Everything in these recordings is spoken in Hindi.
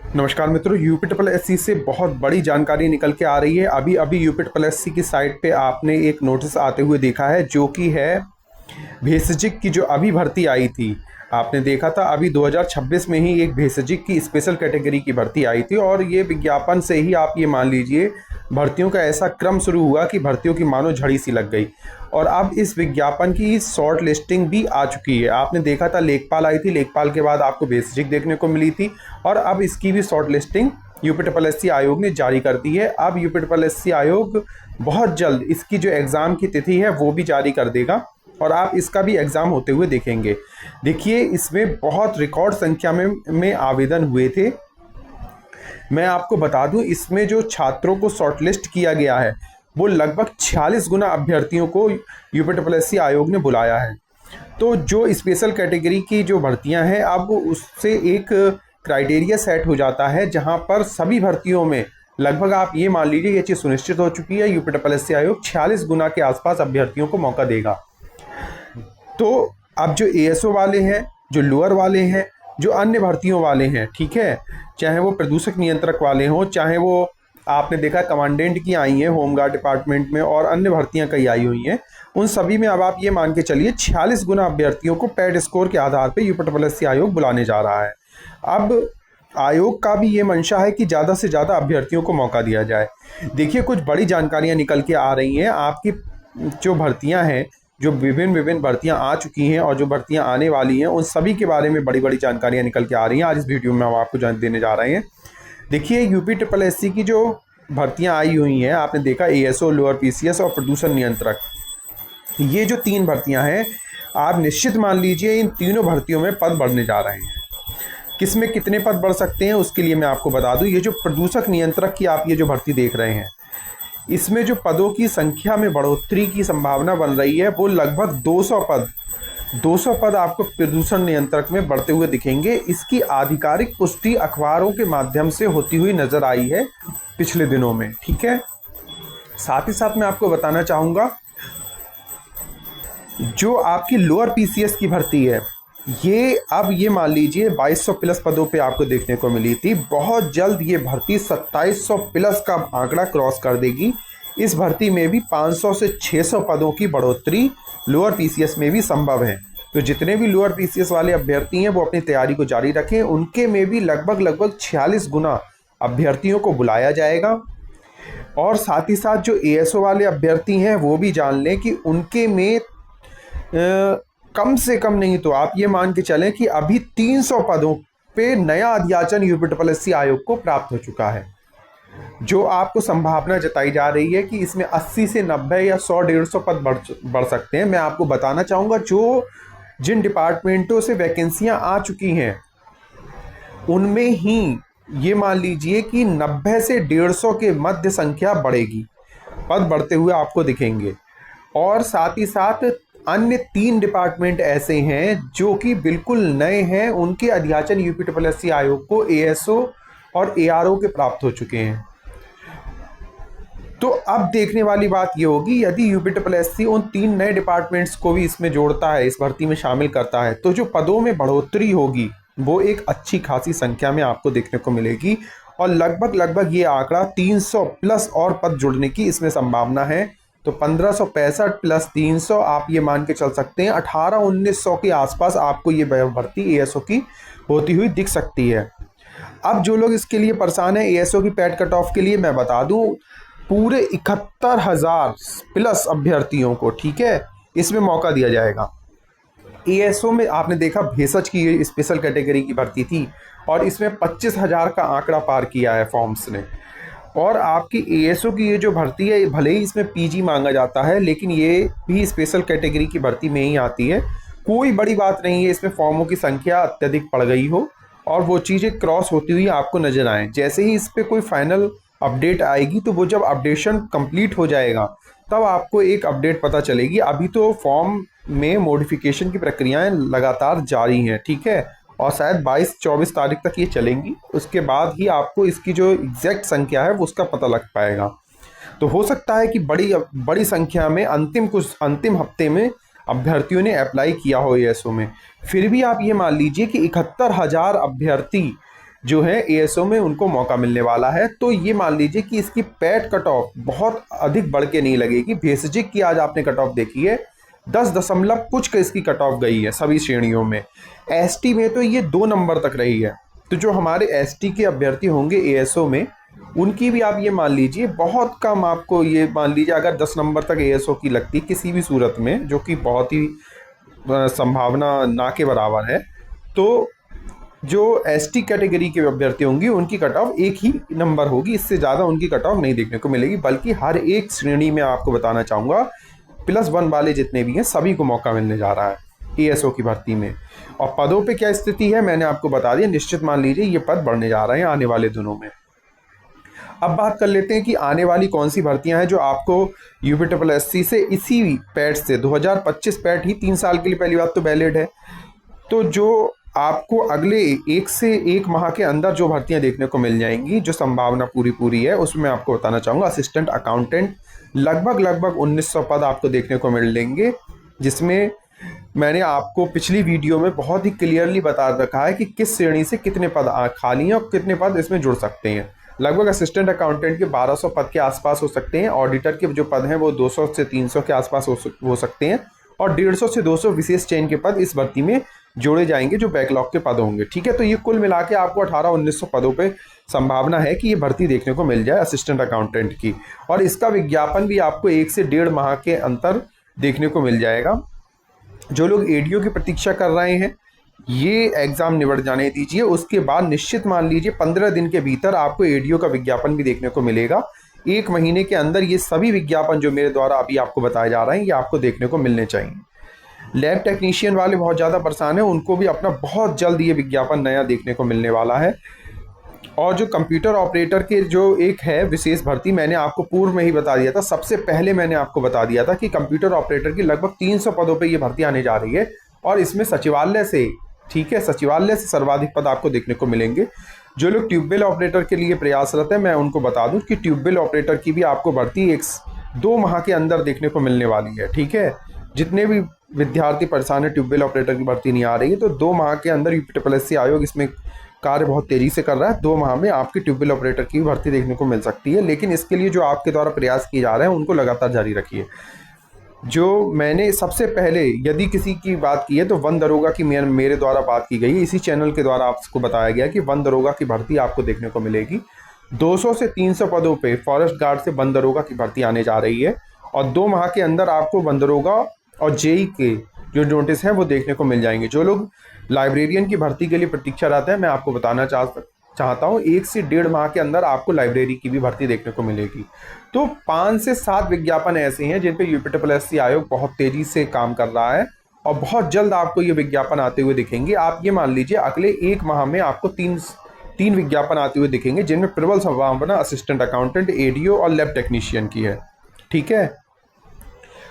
नमस्कार मित्रों, यूपी से बहुत बड़ी जानकारी निकल के आ रही है। अभी अभी यूपी की साइट पे आपने एक नोटिस आते हुए देखा है, जो कि है भेषजिक की जो अभी भर्ती आई थी। आपने देखा था अभी 2026 में ही एक भेषजिक की स्पेशल कैटेगरी की भर्ती आई थी, और ये विज्ञापन से ही आप ये मान लीजिए भर्तियों का ऐसा क्रम शुरू हुआ कि भर्तियों की मानो झड़ी सी लग गई। और अब इस विज्ञापन की शॉर्ट लिस्टिंग भी आ चुकी है। आपने देखा था लेखपाल आई थी, लेखपाल के बाद आपको भेषजिक देखने को मिली थी, और अब इसकी भी शॉर्ट लिस्टिंग यूपी आयोग ने जारी कर दी है। अब यूपी आयोग बहुत जल्द इसकी जो एग्ज़ाम की तिथि है वो भी जारी कर देगा, और आप इसका भी एग्ज़ाम होते हुए देखेंगे। देखिए, इसमें बहुत रिकॉर्ड संख्या में आवेदन हुए थे। मैं आपको बता दूं, इसमें जो छात्रों को शॉर्टलिस्ट किया गया है वो लगभग 46 गुना अभ्यर्थियों को यूपी आयोग ने बुलाया है। तो जो स्पेशल कैटेगरी की जो भर्तियां हैं, अब उससे एक क्राइटेरिया सेट हो जाता है, जहां पर सभी भर्तियों में लगभग आप ये मान लीजिए ये चीज़ सुनिश्चित हो चुकी है, यूपी आयोग 46 गुना के आसपास अभ्यर्थियों को मौका देगा। तो अब जो एएसओ वाले हैं, जो लोअर वाले हैं, जो अन्य भर्तियों वाले हैं, ठीक है, चाहे वो प्रदूषक नियंत्रक वाले हों, चाहे वो आपने देखा कमांडेंट की आई हैं होमगार्ड डिपार्टमेंट में, और अन्य भर्तियां कई आई हुई हैं, उन सभी में अब आप ये मान के चलिए 46 गुना अभ्यर्थियों को पैड स्कोर के आधार पर यूपी आयोग बुलाने जा रहा है। अब आयोग का भी ये मंशा है कि ज़्यादा से ज़्यादा अभ्यर्थियों को मौका दिया जाए। देखिए, कुछ बड़ी जानकारियाँ निकल के आ रही हैं। आपकी जो भर्तियाँ हैं, जो विभिन्न भर्तियां आ चुकी हैं और जो भर्तियां आने वाली हैं, उन सभी के बारे में बड़ी बड़ी जानकारियां निकल के आ रही हैं। आज इस वीडियो में हम आपको देने जा रहे हैं। देखिए, यूपी की जो भर्तियां आई हुई हैं, आपने देखा एएसओ, लोअर पीसीएस और प्रदूषण नियंत्रक, ये जो 3 भर्तियां हैं, आप निश्चित मान लीजिए इन तीनों भर्तियों में पद बढ़ने जा रहे हैं। किस में कितने पद बढ़ सकते हैं उसके लिए मैं आपको बता दूं, ये जो प्रदूषक नियंत्रक की आप ये जो भर्ती देख रहे हैं, इसमें जो पदों की संख्या में बढ़ोतरी की संभावना बन रही है वो लगभग 200 पद आपको प्रदूषण नियंत्रक में बढ़ते हुए दिखेंगे। इसकी आधिकारिक पुष्टि अखबारों के माध्यम से होती हुई नजर आई है पिछले दिनों में, ठीक है। साथ ही साथ मैं आपको बताना चाहूँगा, जो आपकी लोअर पीसीएस की भर्ती है, ये अब ये मान लीजिए 2200 प्लस पदों पे आपको देखने को मिली थी। बहुत जल्द ये भर्ती 2700 प्लस का आंकड़ा क्रॉस कर देगी। इस भर्ती में भी 500 से 600 पदों की बढ़ोतरी लोअर पीसीएस में भी संभव है। तो जितने भी लोअर पीसीएस वाले अभ्यर्थी हैं वो अपनी तैयारी को जारी रखें। उनके में भी लगभग 46 गुना अभ्यर्थियों को बुलाया जाएगा। और साथ ही साथ जो एएसओ वाले अभ्यर्थी हैं वो भी जान लें कि उनके में कम से कम नहीं तो आप ये मान के चलें कि अभी 300 पदों पे नया अध्याचन यूपी आयोग को प्राप्त हो चुका है। जो आपको संभावना जताई जा रही है कि इसमें 80 से 90 या 100-150 पद बढ़ सकते हैं। मैं आपको बताना चाहूँगा, जो जिन डिपार्टमेंटों से वैकेंसियाँ आ चुकी हैं उनमें ही ये मान लीजिए कि 90 से 150 के मध्य संख्या बढ़ेगी, पद बढ़ते हुए आपको दिखेंगे। और साथ ही साथ अन्य 3 डिपार्टमेंट ऐसे हैं जो कि बिल्कुल नए हैं, उनके अध्याचन यूपी आयोग को एएसओ और एआरओ के प्राप्त हो चुके हैं। तो अब देखने वाली बात ये होगी, यदि यूपी उन 3 नए डिपार्टमेंट्स को भी इसमें जोड़ता है, इस भर्ती में शामिल करता है, तो जो पदों में बढ़ोतरी होगी वो एक अच्छी खासी संख्या में आपको देखने को मिलेगी। और लगभग ये आंकड़ा 300 प्लस और पद जुड़ने की इसमें संभावना है। तो 1565 प्लस 300 आप ये मान के चल सकते हैं 1800-1900 के आसपास आपको ये भर्ती एएसओ की होती हुई दिख सकती है। अब जो लोग इसके लिए परेशान हैं एएसओ की पैड कट ऑफ के लिए, मैं बता दूं, पूरे 71,000 प्लस अभ्यर्थियों को, ठीक है, इसमें मौका दिया जाएगा। एएसओ में आपने देखा भेषज की ये स्पेशल कैटेगरी की भर्ती थी, और इसमें 25,000 का आंकड़ा पार किया है फॉर्म्स ने। और आपकी एएसओ की ये जो भर्ती है, भले ही इसमें पीजी मांगा जाता है, लेकिन ये भी स्पेशल कैटेगरी की भर्ती में ही आती है। कोई बड़ी बात नहीं है इसमें फॉर्मों की संख्या अत्यधिक पड़ गई हो और वो चीज़ें क्रॉस होती हुई आपको नजर आए। जैसे ही इस पर कोई फाइनल अपडेट आएगी, तो वो जब अपडेशन कंप्लीट हो जाएगा तब आपको एक अपडेट पता चलेगी। अभी तो फॉर्म में मॉडिफिकेशन की प्रक्रियाएं लगातार जारी हैं, ठीक है, और शायद 22-24 तारीख तक ये चलेंगी। उसके बाद ही आपको इसकी जो एग्जैक्ट संख्या है वो उसका पता लग पाएगा। तो हो सकता है कि बड़ी संख्या में अंतिम हफ्ते में अभ्यर्थियों ने अप्लाई किया हो एएसओ में। फिर भी आप ये मान लीजिए कि 71,000 अभ्यर्थी जो है एएसओ में उनको मौका मिलने वाला है। तो ये मान लीजिए कि इसकी पैट कट ऑफ बहुत अधिक बढ़ के नहीं लगेगी। बेसिक की आज आपने कट ऑफ देखी है 10 दशमलव कुछ का इसकी कट ऑफ गई है सभी श्रेणियों में। एसटी में तो ये 2 नंबर तक रही है। तो जो हमारे एसटी के अभ्यर्थी होंगे एएसओ में, उनकी भी आप ये मान लीजिए बहुत कम, आपको ये मान लीजिए अगर 10 नंबर तक एएसओ की लगती किसी भी सूरत में, जो कि बहुत ही संभावना ना के बराबर है, तो जो एसटी कैटेगरी के अभ्यर्थी होंगे उनकी कट ऑफ 1 ही नंबर होगी, इससे ज़्यादा उनकी कट ऑफ नहीं देखने को मिलेगी। बल्कि हर एक श्रेणी में आपको बताना चाहूँगा +1 वाले जितने भी हैं सभी को मौका मिलने जा रहा है एएसओ की भर्ती में। और पदों पे क्या स्थिति है मैंने आपको बता दिया। निश्चित मान लीजिए ये पद बढ़ने जा रहे हैं आने वाले दिनों में। अब बात कर लेते हैं कि आने वाली कौन सी भर्तियां हैं जो आपको यूपीएससी से इसी पैट से 2025 पैट ही 3 साल के लिए पहली बात तो वैलिड है। तो जो आपको अगले 1 से 1 माह के अंदर जो भर्तियां देखने को मिल जाएंगी, जो संभावना पूरी है, उसमें आपको बताना चाहूँगा असिस्टेंट अकाउंटेंट लगभग 1900 पद आपको देखने को मिल लेंगे, जिसमें मैंने आपको पिछली वीडियो में बहुत ही क्लियरली बता रखा है कि किस श्रेणी से कितने पद खाली हैं और कितने पद इसमें जुड़ सकते हैं। लगभग असिस्टेंट अकाउंटेंट के 1200 पद के आसपास हो सकते हैं। ऑडिटर के जो पद हैं वो 200 से 300 के आसपास हो सकते हैं। और 150 से 200 विशेष चयन के पद इस भर्ती में जोड़े जाएंगे जो बैकलॉग के पद होंगे। ठीक है, तो ये कुल मिला के आपको 1800-1900 पदों पे संभावना है कि ये भर्ती देखने को मिल जाए असिस्टेंट अकाउंटेंट की। और इसका विज्ञापन भी आपको 1 से 1.5 माह के अंतर देखने को मिल जाएगा। जो लोग एडीओ की प्रतीक्षा कर रहे हैं ये एग्ज़ाम निबट जाने दीजिए, उसके बाद निश्चित मान लीजिए 15 दिन के भीतर आपको एडीओ का विज्ञापन भी देखने को मिलेगा। 1 महीने के अंदर ये सभी विज्ञापन जो मेरे द्वारा अभी आपको बताए जा रहे हैं ये आपको देखने को मिलने चाहिए। लैब टेक्नीशियन वाले बहुत ज़्यादा परेशान हैं, उनको भी अपना बहुत जल्द ये विज्ञापन नया देखने को मिलने वाला है। और जो कंप्यूटर ऑपरेटर के जो एक है विशेष भर्ती, मैंने आपको पूर्व में ही बता दिया था, सबसे पहले मैंने आपको बता दिया था कि कंप्यूटर ऑपरेटर की लगभग 300 पदों पे ये भर्ती आने जा रही है। और इसमें सचिवालय से, ठीक है, सचिवालय से सर्वाधिक पद आपको देखने को मिलेंगे। जो लोग ट्यूबवेल ऑपरेटर के लिए प्रयासरत है, मैं उनको बता दूं कि ट्यूबवेल ऑपरेटर की भी आपको भर्ती 1-2 माह के अंदर देखने को मिलने वाली है। ठीक है, जितने भी विद्यार्थी परेशान है ट्यूबवेल ऑपरेटर की भर्ती नहीं आ रही है, तो 2 माह के अंदर यूपीएससी आयोग इसमें कार्य बहुत तेज़ी से कर रहा है। 2 माह में आपकी ट्यूबवेल ऑपरेटर की भर्ती देखने को मिल सकती है। लेकिन इसके लिए जो आपके द्वारा प्रयास किए जा रहे हैं उनको लगातार जारी रखिए। जो मैंने सबसे पहले यदि किसी की बात की है तो वन दरोगा की मेरे द्वारा बात की गई है। इसी चैनल के द्वारा आपको बताया गया कि वन दरोगा की भर्ती आपको देखने को मिलेगी। 200 से 300 पदों पे फॉरेस्ट गार्ड से वन दरोगा की भर्ती आने जा रही है। और 2 माह के अंदर आपको वन दरोगा और जेई के जो नोटिस हैं वो देखने को मिल जाएंगे। जो लोग लाइब्रेरियन की भर्ती के लिए प्रतीक्षा रहते हैं, मैं आपको बताना चाहता हूँ 1 से 1.5 माह के अंदर आपको लाइब्रेरी की भी भर्ती देखने को मिलेगी। तो 5 से 7 विज्ञापन ऐसे हैं जिन पे यूपीएससी आयोग बहुत तेज़ी से काम कर रहा है और बहुत जल्द आपको ये विज्ञापन आते हुए दिखेंगे। आप ये मान लीजिए अगले 1 माह में आपको 3 विज्ञापन आते हुए दिखेंगे, जिनमें प्रबल संभावना असिस्टेंट अकाउंटेंट, एडीओ और लैब टेक्नीशियन की है। ठीक है,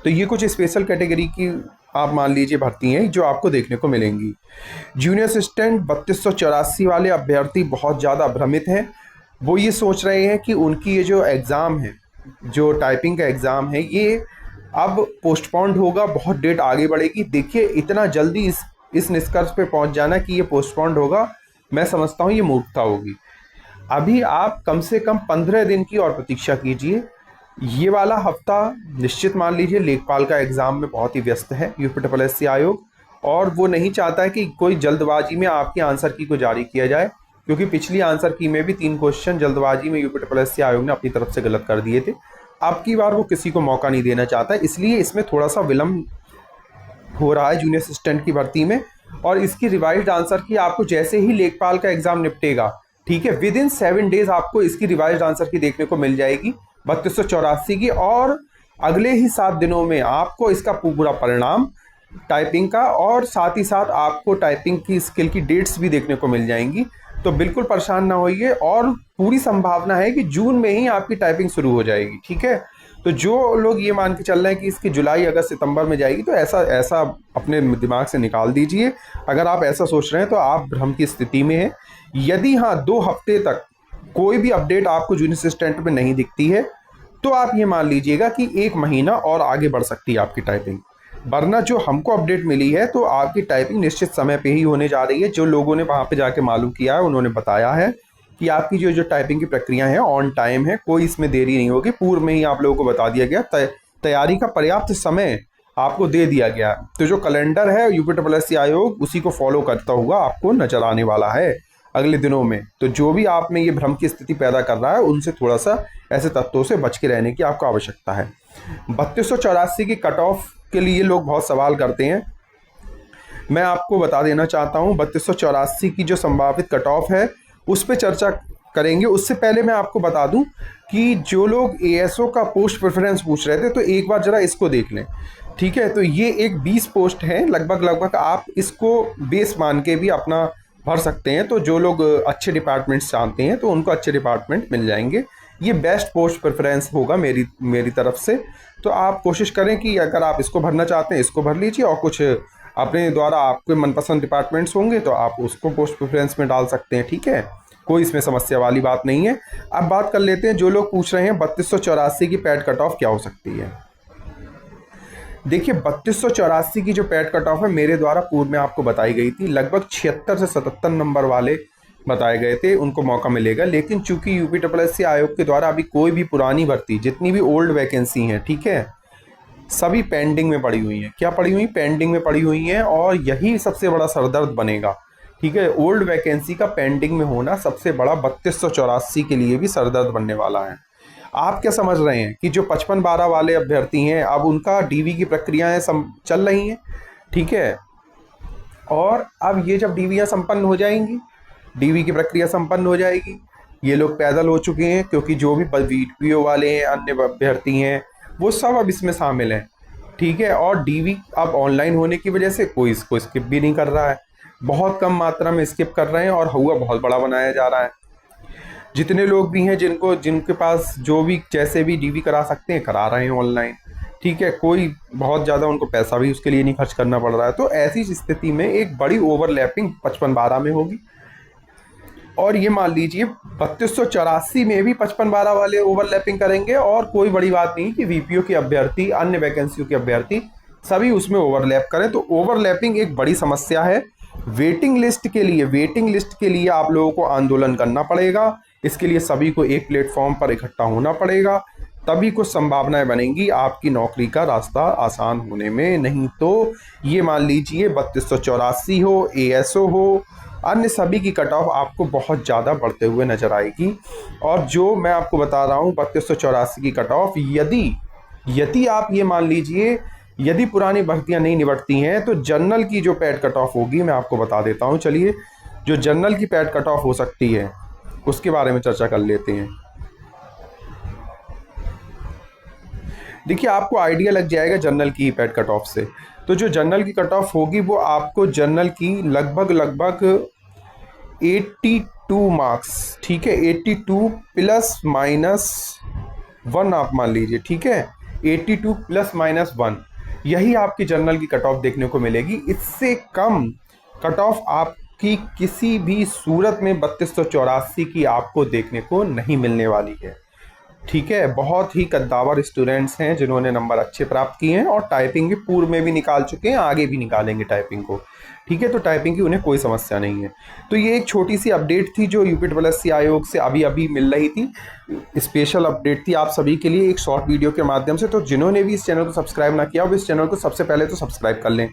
तो ये कुछ स्पेशल कैटेगरी की आप मान लीजिए भर्ती हैं जो आपको देखने को मिलेंगी। जूनियर असिस्टेंट 3284 वाले अभ्यर्थी बहुत ज़्यादा भ्रमित हैं। वो ये सोच रहे हैं कि उनकी ये जो एग्ज़ाम है, जो टाइपिंग का एग्ज़ाम है, ये अब पोस्टपोन्ड होगा, बहुत डेट आगे बढ़ेगी। देखिए, इतना जल्दी इस निष्कर्ष पे पहुंच जाना कि ये पोस्टपोन्ड होगा, मैं समझता हूँ ये मूर्खता होगी। अभी आप कम से कम 15 दिन की और प्रतीक्षा कीजिए। ये वाला हफ्ता निश्चित मान लीजिए लेखपाल का एग्ज़ाम में बहुत ही व्यस्त है यूपीएससी आयोग, और वो नहीं चाहता है कि कोई जल्दबाजी में आपकी आंसर की को जारी किया जाए, क्योंकि पिछली आंसर की में भी 3 क्वेश्चन जल्दबाजी में यूपीएससी आयोग ने अपनी तरफ से गलत कर दिए थे। अब की बार वो किसी को मौका नहीं देना चाहता, इसलिए इसमें थोड़ा सा विलम्ब हो रहा है जूनियर असिस्टेंट की भर्ती में। और इसकी रिवाइज्ड आंसर की आपको जैसे ही लेखपाल का एग्ज़ाम निपटेगा, ठीक है, विदिन 7 डेज आपको इसकी रिवाइज्ड आंसर की देखने को मिल जाएगी 3284 की। और अगले ही 7 दिनों में आपको इसका पूरा परिणाम टाइपिंग का और साथ ही साथ आपको टाइपिंग की स्किल की डेट्स भी देखने को मिल जाएंगी। तो बिल्कुल परेशान ना होइए, और पूरी संभावना है कि जून में ही आपकी टाइपिंग शुरू हो जाएगी। ठीक है, तो जो लोग ये मान के चल रहे हैं कि इसकी जुलाई, अगस्त, सितंबर में जाएगी, तो ऐसा अपने दिमाग से निकाल दीजिए। अगर आप ऐसा सोच रहे हैं तो आप भ्रम की स्थिति में हैं। यदि हाँ 2 हफ्ते तक कोई भी अपडेट आपको जूनियर असिस्टेंट में नहीं दिखती है, तो आप ये मान लीजिएगा कि 1 महीना और आगे बढ़ सकती है आपकी टाइपिंग। वरना जो हमको अपडेट मिली है तो आपकी टाइपिंग निश्चित समय पे ही होने जा रही है। जो लोगों ने वहाँ पे जाके मालूम किया है उन्होंने बताया है कि आपकी जो जो टाइपिंग की प्रक्रिया है ऑन टाइम है, कोई इसमें देरी नहीं होगी। पूर्व में ही आप लोगों को बता दिया गया, तैयारी का पर्याप्त समय आपको दे दिया गया। तो जो कैलेंडर है यूपीएससी आयोग उसी को फॉलो करता हुआ आपको नजर आने वाला है अगले दिनों में। तो जो भी आप में ये भ्रम की स्थिति पैदा कर रहा है उनसे थोड़ा सा ऐसे तत्वों से बच के रहने की आपको आवश्यकता है। 3284 की कट ऑफ के लिए लोग बहुत सवाल करते हैं। मैं आपको बता देना चाहता हूँ 3284 की जो संभावित कट ऑफ है उस पर चर्चा करेंगे। उससे पहले मैं आपको बता दूं कि जो लोग एएसओ का पोस्ट प्रेफरेंस पूछ रहे थे तो एक बार जरा इसको देख लें, ठीक है। तो ये एक 20 पोस्ट है लगभग आप इसको बेस मान के भी अपना भर सकते हैं। तो जो लोग अच्छे डिपार्टमेंट्स चाहते हैं तो उनको अच्छे डिपार्टमेंट मिल जाएंगे। ये बेस्ट पोस्ट प्रेफरेंस होगा मेरी तरफ से। तो आप कोशिश करें कि अगर आप इसको भरना चाहते हैं इसको भर लीजिए, और कुछ अपने द्वारा आपके मनपसंद डिपार्टमेंट्स होंगे तो आप उसको पोस्ट प्रेफरेंस में डाल सकते हैं, ठीक है। कोई इसमें समस्या वाली बात नहीं है। अब बात कर लेते हैं जो लोग पूछ रहे हैं 3284 की पैड कट ऑफ क्या हो सकती है। देखिए 3284 की जो पैड कट ऑफ है मेरे द्वारा पूर्व में आपको बताई गई थी, लगभग 76 से 77 नंबर वाले बताए गए थे उनको मौका मिलेगा। लेकिन चूंकि यूपीएससी आयोग के द्वारा अभी कोई भी पुरानी भर्ती, जितनी भी ओल्ड वैकेंसी हैं, ठीक है, सभी पेंडिंग में पड़ी हुई हैं। क्या पड़ी हुई? पेंडिंग में पड़ी हुई हैं। और यही सबसे बड़ा सरदर्द बनेगा, ठीक है। ओल्ड वैकेंसी का पेंडिंग में होना सबसे बड़ा 3284 के लिए भी सरदर्द बनने वाला है। आप क्या समझ रहे हैं कि जो 55-12 वाले अभ्यर्थी हैं अब उनका डीवी की प्रक्रियाएं चल रही हैं, ठीक है। और अब ये जब डीवीयां संपन्न हो जाएंगी, डीवी की प्रक्रिया संपन्न हो जाएगी, ये लोग पैदल हो चुके हैं क्योंकि जो भी वीपीओ वाले हैं, अन्य अभ्यर्थी हैं, वो सब अब इसमें शामिल हैं, ठीक है। और डीवी अब ऑनलाइन होने की वजह से कोई इसको स्किप भी नहीं कर रहा है, बहुत कम मात्रा में स्किप कर रहे हैं और हुआ बहुत बड़ा बनाया जा रहा है। जितने लोग भी हैं जिनके पास जो भी जैसे भी डीवी करा सकते हैं करा रहे हैं ऑनलाइन, ठीक है। कोई बहुत ज़्यादा उनको पैसा भी उसके लिए नहीं खर्च करना पड़ रहा है। तो ऐसी स्थिति में एक बड़ी ओवरलैपिंग 55-12 में होगी। और ये मान लीजिए 3284 में भी 55-12 वाले ओवरलैपिंग करेंगे। और कोई बड़ी बात नहीं कि वीपीओ के अभ्यर्थी, अन्य वैकेंसियों के अभ्यर्थी सभी उसमें ओवरलैप करें। तो ओवरलैपिंग एक बड़ी समस्या है। वेटिंग लिस्ट के लिए आप लोगों को आंदोलन करना पड़ेगा। इसके लिए सभी को एक प्लेटफॉर्म पर इकट्ठा होना पड़ेगा, तभी कुछ संभावनाएं बनेंगी आपकी नौकरी का रास्ता आसान होने में। नहीं तो ये मान लीजिए 3284 हो, एएसओ हो, अन्य सभी की कट ऑफ आपको बहुत ज़्यादा बढ़ते हुए नजर आएगी। और जो मैं आपको बता रहा हूँ 3284 की कट ऑफ, यदि आप ये मान लीजिए यदि पुरानी भर्तियां नहीं निपटती हैं तो जनरल की जो पैड कट ऑफ होगी मैं आपको बता देता हूं। चलिए, जो जनरल की पैड कट ऑफ हो सकती है उसके बारे में चर्चा कर लेते हैं। देखिए, आपको आइडिया लग जाएगा जनरल की पैड कट ऑफ से। तो जो जनरल की कट ऑफ होगी वो आपको जनरल की लगभग 82 मार्क्स, ठीक है, 82 +- 1 आप मान लीजिए, ठीक है, 82 +- 1 यही आपकी जनरल की कट ऑफ देखने को मिलेगी। इससे कम कट ऑफ आपकी किसी भी सूरत में 3284 की आपको देखने को नहीं मिलने वाली है, ठीक है। बहुत ही कद्दावर स्टूडेंट्स हैं जिन्होंने नंबर अच्छे प्राप्त किए हैं और टाइपिंग भी पूर्व में भी निकाल चुके हैं, आगे भी निकालेंगे टाइपिंग को, ठीक है। तो टाइपिंग की उन्हें कोई समस्या नहीं है। तो ये एक छोटी सी अपडेट थी जो यूपीएससी आयोग से अभी मिल रही थी, स्पेशल अपडेट थी आप सभी के लिए एक शॉर्ट वीडियो के माध्यम से। तो जिन्होंने भी इस चैनल को सब्सक्राइब ना किया वो इस चैनल को सबसे पहले तो सब्सक्राइब कर लें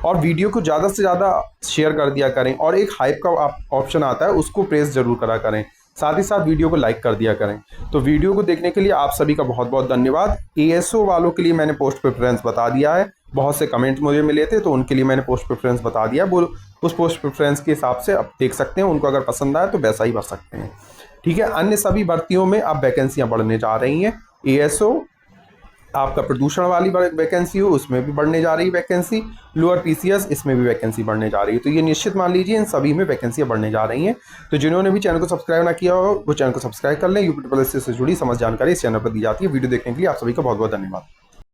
और वीडियो को ज़्यादा से ज़्यादा शेयर कर दिया करें। और एक हाइप का ऑप्शन आता है उसको प्रेस जरूर करा करें, साथ ही साथ वीडियो को लाइक कर दिया करें। तो वीडियो को देखने के लिए आप सभी का बहुत बहुत धन्यवाद। एएसओ वालों के लिए मैंने पोस्ट प्रेफरेंस बता दिया है, बहुत से कमेंट मुझे मिले थे तो उनके लिए मैंने पोस्ट प्रेफरेंस बता दिया। वो उस पोस्ट प्रेफरेंस के हिसाब से अब देख सकते हैं, उनको अगर पसंद आए तो वैसा ही भर सकते हैं, ठीक है। अन्य सभी भर्तियों में अब वैकेंसियां बढ़ने जा रही हैं। एएसओ आपका प्रदूषण वाली वैकेंसी हो उसमें भी बढ़ने जा रही है वैकेंसी, लोअर पीसीएस इसमें भी वैकेंसी बढ़ने जा रही है। तो ये निश्चित मान लीजिए इन सभी में वैकेंसियां बढ़ने जा रही हैं। तो जिन्होंने भी चैनल को सब्सक्राइब ना किया हो वो चैनल को सब्सक्राइब कर लें। यूपीएससी से जुड़ी समस्त जानकारी इस चैनल पर दी जाती है। वीडियो देखने के लिए आप सभी का बहुत बहुत धन्यवाद।